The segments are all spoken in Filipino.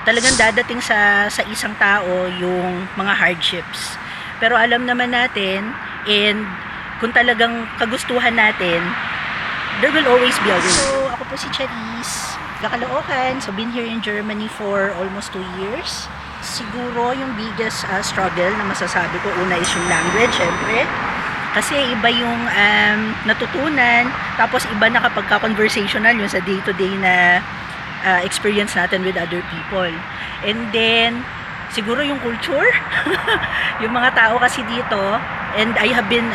talagang dadating sa isang tao yung mga hardships. Pero alam naman natin, and kung talagang kagustuhan natin, there will always be a way. So, ako po si Charis, Caloocan. So, been here in Germany for almost 2 years. Siguro yung biggest struggle na masasabi ko, una is yung language, syempre. Kasi iba yung natutunan, tapos iba na kapag ka-conversational yun sa day-to-day na experience natin with other people. And then, siguro yung culture, yung mga tao kasi dito, and I have been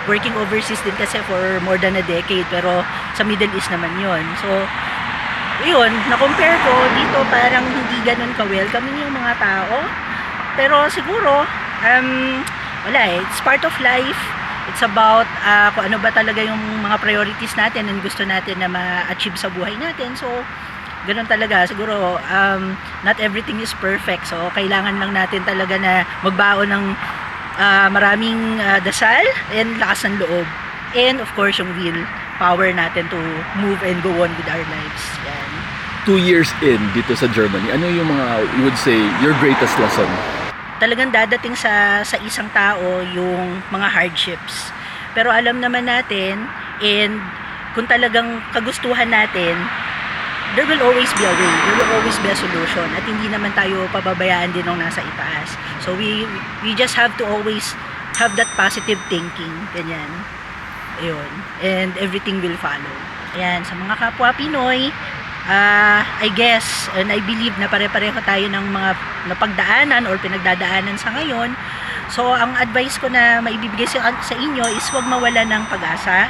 working overseas din kasi for more than a decade, pero sa Middle East naman yun. So, yun, na-compare ko, dito parang hindi ganun ka-welcoming yung mga tao. Pero siguro, wala eh, it's part of life. It's about kung ano ba talaga yung mga priorities natin and gusto natin na ma-achieve sa buhay natin. So, ganun talaga. Siguro, not everything is perfect. So, kailangan lang natin talaga na magbaon ng maraming dasal and lakas ng loob. And, of course, yung will power natin to move and go on with our lives. Yan. 2 years in dito sa Germany, ano yung mga, you would say, your greatest lesson? Talagang dadating sa isang tao yung mga hardships. Pero alam naman natin, and kung talagang kagustuhan natin, there will always be a way. There will always be a solution. At hindi naman tayo pababayaan din ng nasa itaas. So we just have to always have that positive thinking. Ganyan. Ayun. And everything will follow. Ayan. Sa mga kapwa Pinoy, I guess, and I believe na pare-pareho tayo ng mga napagdaanan or pinagdadaanan sa ngayon. So, ang advice ko na maibibigay sa inyo is huwag mawala ng pag-asa.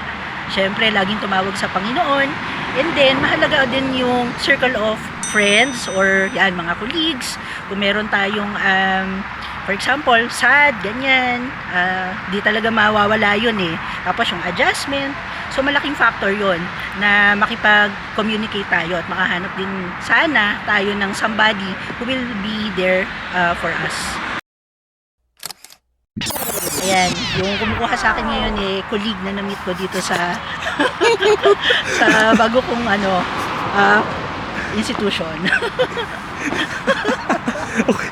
Siyempre, laging tumawag sa Panginoon. And then, mahalaga din yung circle of friends or yan, mga colleagues. Kung meron tayong, for example, sad, ganyan, di talaga mawawala yun eh. Tapos yung adjustment. So, malaking factor yon na makipag-communicate tayo at makahanap din sana tayo ng somebody who will be there for us. Ayan, yung kumukuha sa akin ngayon eh, colleague na na-meet ko dito sa sa bago kong institution. Okay.